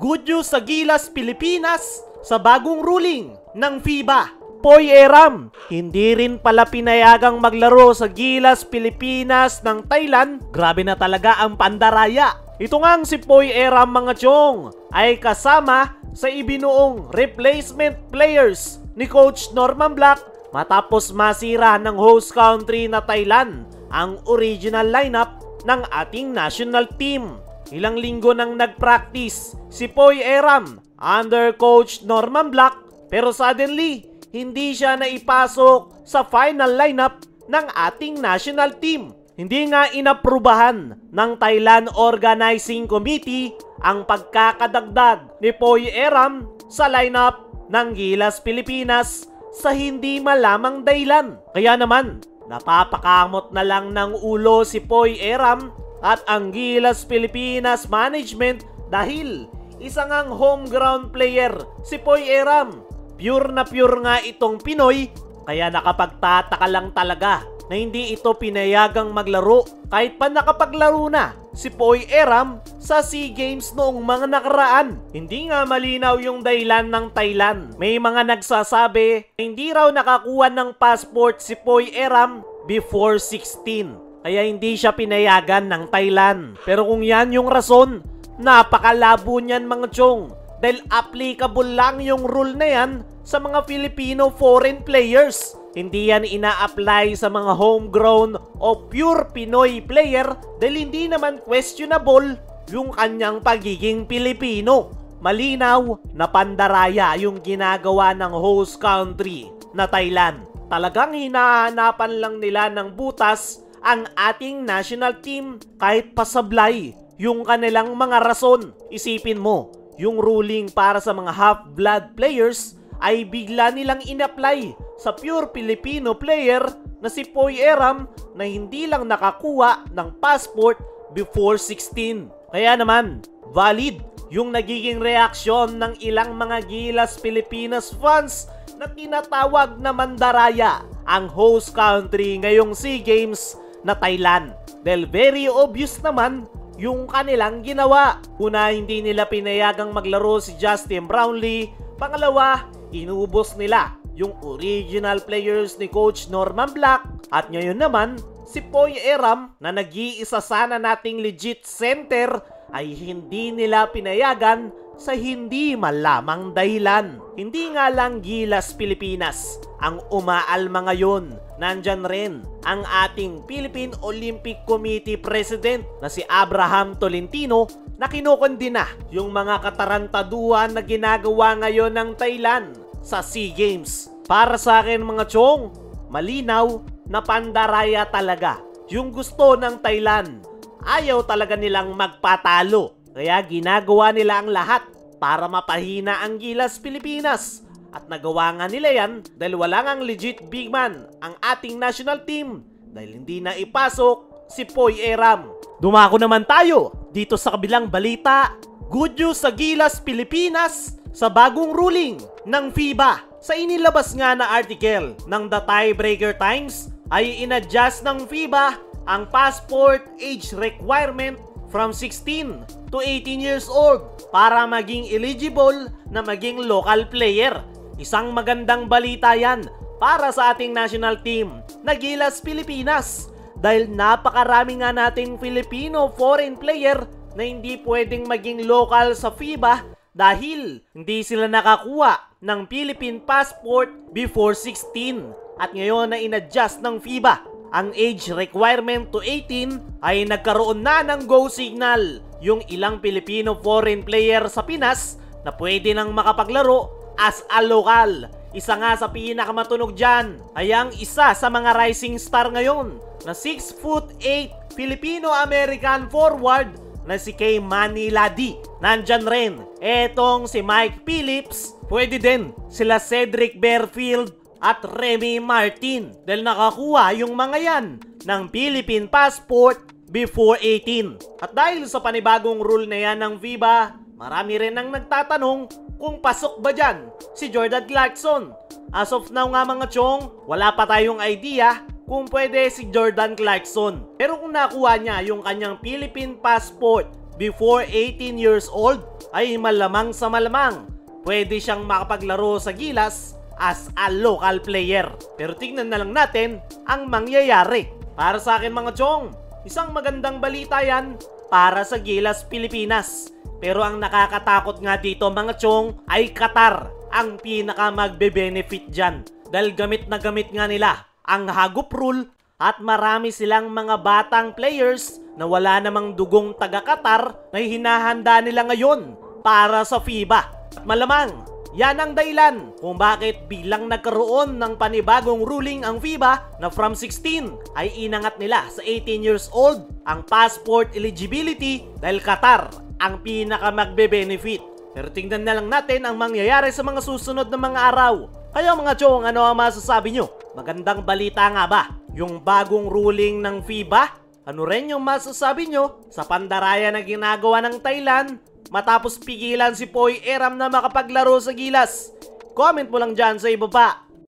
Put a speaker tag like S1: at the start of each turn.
S1: Good news sa Gilas, Pilipinas sa bagong ruling ng FIBA. Poy Eram, hindi rin pala pinayagang maglaro sa Gilas, Pilipinas ng Thailand. Grabe na talaga ang pandaraya. Ito ngang si Poy Eram mga chong ay kasama sa ibinuong replacement players ni Coach Norman Black matapos masira ng host country na Thailand ang original lineup ng ating national team. Ilang linggo nang nag-practice si Poy Eram under Coach Norman Black pero suddenly hindi siya naipasok sa final lineup ng ating national team. Hindi nga inaprubahan ng Thailand Organizing Committee ang pagkakadagdag ni Poy Eram sa lineup ng Gilas Pilipinas sa hindi malamang dahilan. Kaya naman, napapakamot na lang ng ulo si Poy Eram at ang Gilas Pilipinas management dahil isa ngang home ground player si Poy Eram. Pure na pure nga itong Pinoy kaya nakapagtataka lang talaga na hindi ito pinayagang maglaro kahit pa nakapaglaro na si Poy Eram sa SEA Games noong mga nakaraan. Hindi nga malinaw yung dahilan ng Thailand. May mga nagsasabi na hindi raw nakakuha ng passport si Poy Eram before 16. Kaya hindi siya pinayagan ng Thailand. Pero kung yan yung rason, napakalabo niyan mga chong. Dahil applicable lang yung rule na yan sa mga Filipino foreign players. Hindi yan ina-apply sa mga homegrown o pure Pinoy player dahil hindi naman questionable yung kanyang pagiging Pilipino. Malinaw na pandaraya yung ginagawa ng host country na Thailand. Talagang hinahanapan lang nila ng butas ang ating national team kahit pasablay yung kanilang mga rason. Isipin mo, yung ruling para sa mga half-blood players ay bigla nilang in-apply sa pure Filipino player na si Poy Eram na hindi lang nakakuha ng passport before 16. Kaya naman, valid yung nagiging reaksyon ng ilang mga Gilas Pilipinas fans na tinatawag na mandaraya ang host country ngayong SEA Games na Thailand. Dahil very obvious naman yung kanilang ginawa. Una, hindi nila pinayagang maglaro si Justin Brownlee. Pangalawa, inubos nila yung original players ni Coach Norman Black. At ngayon naman, si Poy Eram na nag-iisa sana nating legit center ay hindi nila pinayagan sa hindi malamang dahilan. Hindi nga lang Gilas Pilipinas ang umaalma ngayon. Nandyan rin ang ating Philippine Olympic Committee President na si Abraham Tolentino na kinukondina yung mga katarantaduhan na ginagawa ngayon ng Thailand sa SEA Games. Para sa akin mga chong, malinaw na pandaraya talaga yung gusto ng Thailand. Ayaw talaga nilang magpatalo. Kaya ginagawa nila ang lahat para mapahina ang Gilas Pilipinas. At nagawa nga nila yan dahil wala ngang legit big man ang ating national team dahil hindi na ipasok si Poy Eram. Dumako naman tayo dito sa kabilang balita. Good news sa Gilas Pilipinas sa bagong ruling ng FIBA. Sa inilabas nga na article ng The Tiebreaker Times ay inadjust ng FIBA ang passport age requirement from 16 to 18 years old para maging eligible na maging local player. Isang magandang balita yan para sa ating national team na Gilas Pilipinas dahil napakarami nga nating Filipino foreign player na hindi pwedeng maging local sa FIBA dahil hindi sila nakakuha ng Philippine passport before 16. At ngayon na inadjust ng FIBA ang age requirement to 18 ay nagkaroon na ng go signal yung ilang Filipino foreign player sa Pinas na pwede nang makapaglaro as a local. Isa nga sa pinakamatunog dyan ay ang isa sa mga rising star ngayon na 6'8" Filipino-American forward na si Kay Manny Ladi. Nandyan rin etong si Mike Phillips. Pwede din sila Cedric Bearfield at Remy Martin dahil nakakuha yung mga yan ng Philippine passport before 18. At dahil sa panibagong rule na yan ng FIBA, marami rin ang nagtatanong kung pasok ba dyan si Jordan Clarkson. As of now nga mga chong, wala pa tayong idea kung pwede si Jordan Clarkson. Pero kung nakuha niya yung kanyang Philippine passport before 18 years old, ay malamang sa malamang pwede siyang makapaglaro sa Gilas as a local player. Pero tignan na lang natin ang mangyayari. Para sa akin mga chong, isang magandang balita yan para sa Gilas Pilipinas. Pero ang nakakatakot nga dito mga chong ay Qatar ang pinaka magbe-benefit dyan. Dahil gamit na gamit nga nila ang Hagop Rule at marami silang mga batang players na wala namang dugong taga-Qatar na hinahanda nila ngayon para sa FIBA. At malamang, yan ang dahilan kung bakit bilang nagkaroon ng panibagong ruling ang FIBA na from 16 ay inangat nila sa 18 years old ang passport eligibility dahil Qatar ang pinaka magbe-benefit. Pero tingnan na lang natin ang mangyayari sa mga susunod na mga araw. Kaya mga chong, ano ang masasabi nyo? Magandang balita nga ba yung bagong ruling ng FIBA? Ano rin yung masasabi nyo sa pandaraya na ginagawa ng Thailand matapos pigilan si Poy Eram na makapaglaro sa Gilas? Comment mo lang dyan sa ibaba.